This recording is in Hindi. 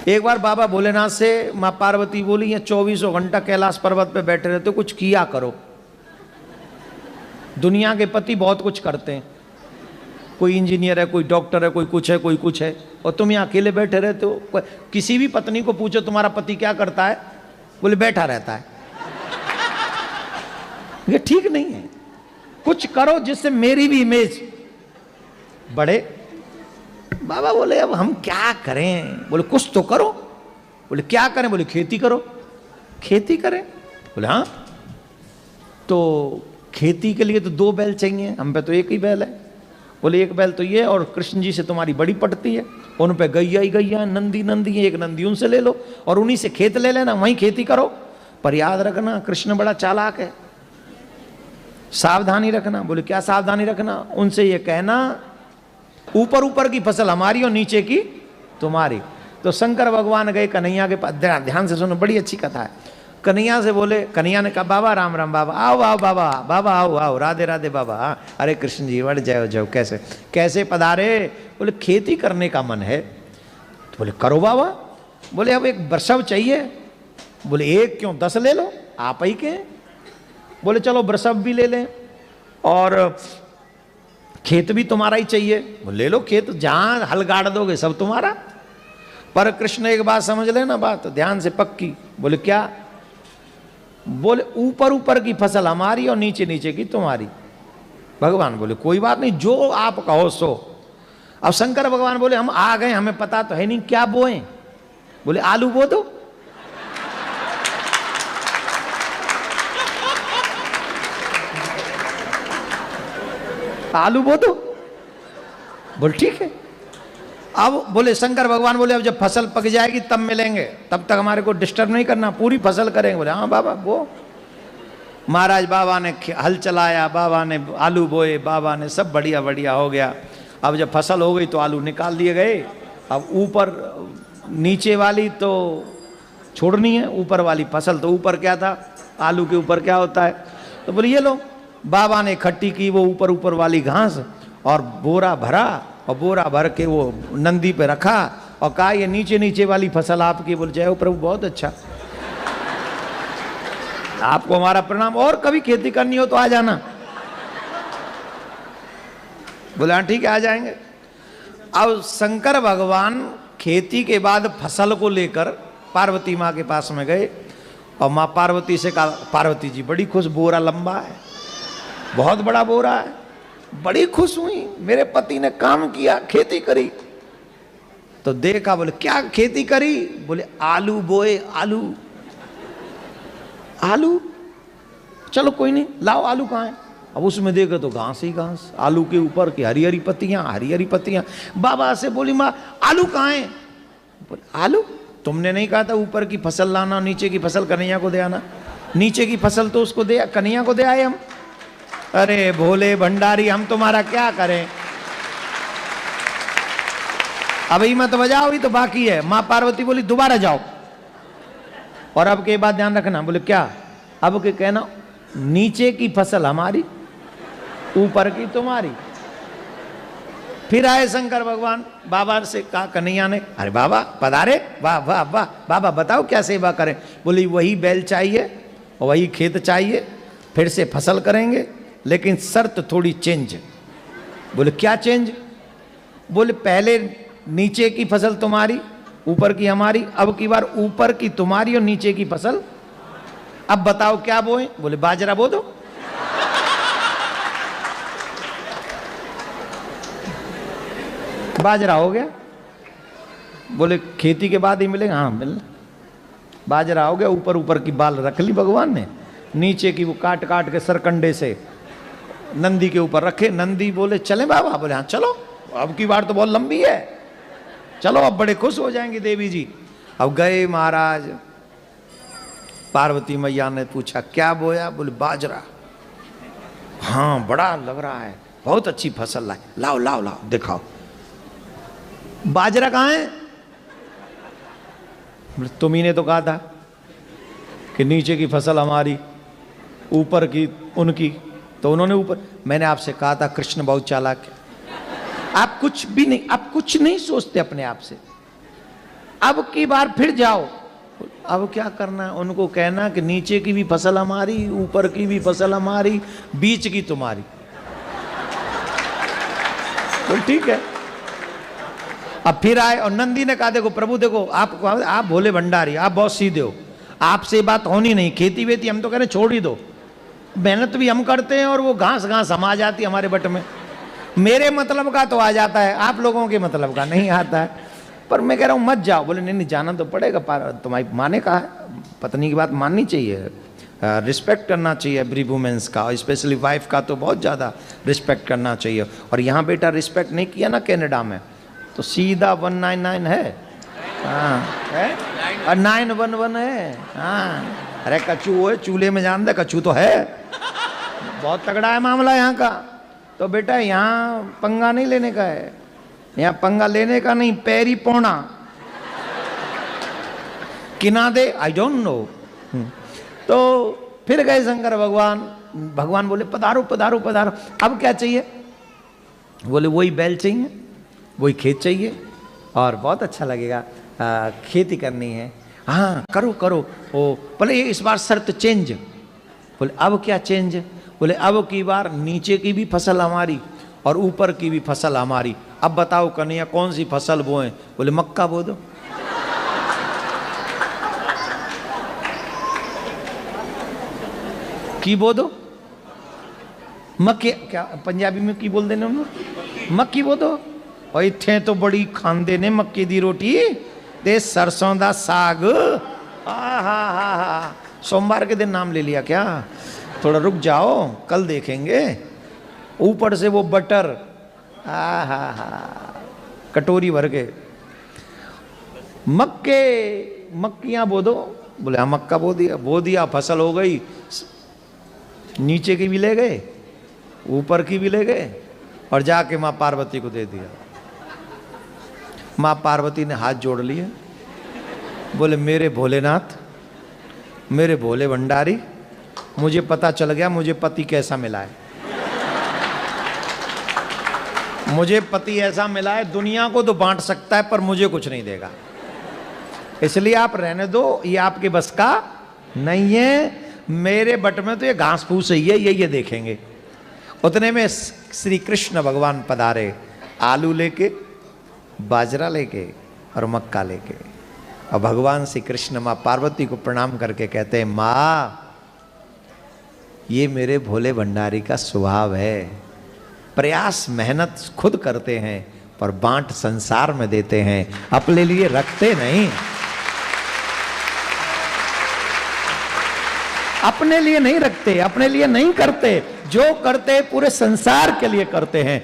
एक बार बाबा भोलेनाथ से माँ पार्वती बोली, ये 24 घंटा कैलाश पर्वत पे बैठे रहते हो, कुछ किया करो। दुनिया के पति बहुत कुछ करते हैं, कोई इंजीनियर है, कोई डॉक्टर है, कोई कुछ है, कोई कुछ है, और तुम यहाँ अकेले बैठे रहते हो। किसी भी पत्नी को पूछो तुम्हारा पति क्या करता है, बोले बैठा रहता है। ये ठीक नहीं है, कुछ करो जिससे मेरी भी इमेज बढ़े। बाबा बोले अब हम क्या करें? बोले कुछ तो करो। बोले क्या करें? बोले खेती करो। खेती करें? बोले हाँ। तो खेती के लिए तो 2 बैल चाहिए, हम पे तो एक ही बैल है। बोले एक बैल तो ये, और कृष्ण जी से तुम्हारी बड़ी पटती है, उन पे गैया ही गैया, नंदी नंदी है, एक नंदी उनसे ले लो और उन्हीं से खेत ले लेना, वहीं खेती करो। पर याद रखना कृष्ण बड़ा चालाक है, सावधानी रखना। बोले क्या सावधानी रखना? उनसे ये कहना ऊपर ऊपर की फसल हमारी और नीचे की तुम्हारी। तो शंकर भगवान गए कन्हैया के पास, ध्यान से सुनो, बड़ी अच्छी कथा है। कन्हैया से बोले, कन्हैया ने कहा बाबा राम राम, बाबा आओ आओ, बाबा बाबा आओ आओ, राधे राधे बाबा। अरे कृष्ण जी बढ़ जाओ जाओ, कैसे कैसे पधारे? बोले खेती करने का मन है। तो बोले करो बाबा। बोले अब एक वृषभ चाहिए। बोले एक क्यों, 10 ले लो, आप ही के। बोले चलो वृषभ भी ले लें और खेत भी तुम्हारा ही चाहिए। बोले ले लो खेत, जहां हल गाड़ दोगे सब तुम्हारा। पर कृष्ण एक बात समझ लेना, बात ध्यान से पक्की। बोले क्या? बोले ऊपर ऊपर की फसल हमारी और नीचे नीचे की तुम्हारी। भगवान बोले कोई बात नहीं, जो आप कहो सो। अब शंकर भगवान बोले हम आ गए, हमें पता तो है नहीं क्या बोए। बोले आलू बो दो। आलू बो दो। बोले ठीक है। अब बोले शंकर भगवान बोले अब जब फसल पक जाएगी तब मिलेंगे, तब तक हमारे को डिस्टर्ब नहीं करना, पूरी फसल करेंगे। बोले हाँ बाबा वो। महाराज बाबा ने हल चलाया, बाबा ने आलू बोए, बाबा ने सब बढ़िया बढ़िया हो गया। अब जब फसल हो गई तो आलू निकाल दिए गए। अब ऊपर नीचे वाली तो छोड़नी है, ऊपर वाली फसल। तो ऊपर क्या था, आलू के ऊपर क्या होता है? तो बोले ये लो। बाबा ने इकट्ठी की वो ऊपर ऊपर वाली घास और बोरा भरा, और बोरा भर के वो नंदी पे रखा और कहा ये नीचे नीचे वाली फसल आपकी। बोले जय हो प्रभु, बहुत अच्छा, आपको हमारा प्रणाम, और कभी खेती करनी हो तो आ जाना। बोले हाँ ठीक है, आ जाएंगे। अब शंकर भगवान खेती के बाद फसल को लेकर पार्वती माँ के पास में गए और माँ पार्वती से कहा, पार्वती जी बड़ी खुश, बोरा लंबा है, बहुत बड़ा बोरा है। बड़ी खुश हुई, मेरे पति ने काम किया, खेती करी। तो देखा, बोले क्या खेती करी? बोले आलू बोए। आलू आलू, चलो कोई नहीं, लाओ आलू कहाँ है? अब उसमें देखो तो घास ही घास, आलू के ऊपर की हरी हरी पत्तियां, हरी हरी पत्तियां। बाबा से बोली माँ आलू कहाँ है? बोले आलू, तुमने नहीं कहा था ऊपर की फसल लाना, नीचे की फसल कन्हैया को दे आना? नीचे की फसल तो उसको दे, कन्हैया को दे आए हम। अरे भोले भंडारी, हम तुम्हारा क्या करें? अभी मत बजाओ, अभी तो बाकी है। माँ पार्वती बोली दोबारा जाओ, और अब के बाद ध्यान रखना। बोले क्या? अब के कहना नीचे की फसल हमारी, ऊपर की तुम्हारी। फिर आए शंकर भगवान, बाबा से कहा कन्हैया ने, अरे बाबा पधारे, वाह वाह वाह, बाबा बताओ क्या सेवा करें? बोली वही बैल चाहिए और वही खेत चाहिए, फिर से फसल करेंगे, लेकिन शर्त थोड़ी चेंज। बोले क्या चेंज? बोले पहले नीचे की फसल तुम्हारी, ऊपर की हमारी, अब की बार ऊपर की तुम्हारी और नीचे की फसल। अब बताओ क्या बोए? बोले बाजरा बो दो। बाजरा हो गया। बोले खेती के बाद ही मिलेगा? हाँ मिलना। बाजरा हो गया, ऊपर ऊपर की बाल रख ली भगवान ने, नीचे की वो काट काट के सरकंडे से नंदी के ऊपर रखे। नंदी बोले चले बाबा? बोले हाँ चलो, अब की बार तो बहुत लंबी है, चलो अब बड़े खुश हो जाएंगे देवी जी। अब गए महाराज, पार्वती मैया ने पूछा क्या बोया? बोले बाजरा। हाँ बड़ा लग रहा है, बहुत अच्छी फसल लाए, लाओ लाओ लाओ दिखाओ। बाजरा कहाँ है? तुम्ही ने तो कहा था कि नीचे की फसल हमारी, ऊपर की उनकी। तो उन्होंने ऊपर, मैंने आपसे कहा था कृष्ण बहुत चालाक है, आप कुछ भी नहीं, आप कुछ नहीं सोचते अपने आप से। अब की बार फिर जाओ। अब क्या करना है? उनको कहना कि नीचे की भी फसल हमारी, ऊपर की भी फसल हमारी, बीच की तुम्हारी। तो ठीक है। अब फिर आए और नंदी ने कहा देखो प्रभु देखो आप भोले भंडारी, आप बहुत सीधे हो, आपसे बात होनी नहीं, खेती वेती हम तो कह रहे छोड़ ही दो, मेहनत भी हम करते हैं और वो घास घास हम आ जाती है हमारे बट में, मेरे मतलब का तो आ जाता है, आप लोगों के मतलब का नहीं आता है। पर मैं कह रहा हूँ मत जाओ। बोले नहीं नहीं जाना तो पड़ेगा, तुम्हारी माँ ने कहा है, पत्नी की बात माननी चाहिए, रिस्पेक्ट करना चाहिए एवरी वुमेन्स का, स्पेशली वाइफ का तो बहुत ज़्यादा रिस्पेक्ट करना चाहिए। और यहाँ बेटा रिस्पेक्ट नहीं किया ना कनाडा में तो सीधा 199 है, हाँ है, और 911 है, हाँ। अरे कच्चू है, चूल्हे में जान दे कच्चू तो है, बहुत तगड़ा है मामला यहाँ का। तो बेटा यहाँ पंगा नहीं लेने का है, यहाँ पंगा लेने का नहीं, पैरी पौना किना दे आई डोंट नो। तो फिर गए शंकर भगवान, भगवान बोले पधारो पधारो पधारो, अब क्या चाहिए? बोले वही बैल चाहिए, वही खेत चाहिए और बहुत अच्छा लगेगा, खेती करनी है। हाँ करो करो। ओ बोले इस बार शर्त चेंज। बोले अब क्या चेंज? बोले अब की बार नीचे की भी फसल हमारी और ऊपर की भी फसल हमारी। अब बताओ कन्हैया कौन सी फसल बोएं? बोले मक्का बो दो। की बो दो? मक्के क्या पंजाबी में की बोल देने हम लोग? मक्की बो दो। और इत्थे तो बड़ी खांदे ने मक्के दी रोटी ते सरसों दा साग। हा हा हा, सोमवार के दिन नाम ले लिया क्या? थोड़ा रुक जाओ कल देखेंगे। ऊपर से वो बटर, हा हा हा, कटोरी भर के मक्के, मक्कियां बो दो। बोले हाँ मक्का बो दिया, फसल हो गई, नीचे की भी ले गए ऊपर की भी ले गए और जाके माँ पार्वती को दे दिया। माँ पार्वती ने हाथ जोड़ लिए, बोले मेरे भोलेनाथ, मेरे भोले भंडारी, मुझे पता चल गया मुझे पति कैसा मिला है। मुझे पति ऐसा मिला है दुनिया को तो बांट सकता है पर मुझे कुछ नहीं देगा, इसलिए आप रहने दो, ये आपके बस का नहीं है। मेरे बट में तो ये घास फूस ही है, ये देखेंगे। उतने में श्री कृष्ण भगवान पधारे, आलू लेके, बाजरा लेके और मक्का लेके। और भगवान श्री कृष्ण माँ पार्वती को प्रणाम करके कहते हैं माँ ये मेरे भोले भंडारी का स्वभाव है, प्रयास मेहनत खुद करते हैं पर बांट संसार में देते हैं, अपने लिए रखते नहीं, अपने लिए नहीं रखते, अपने लिए नहीं करते, जो करते पूरे संसार के लिए करते हैं।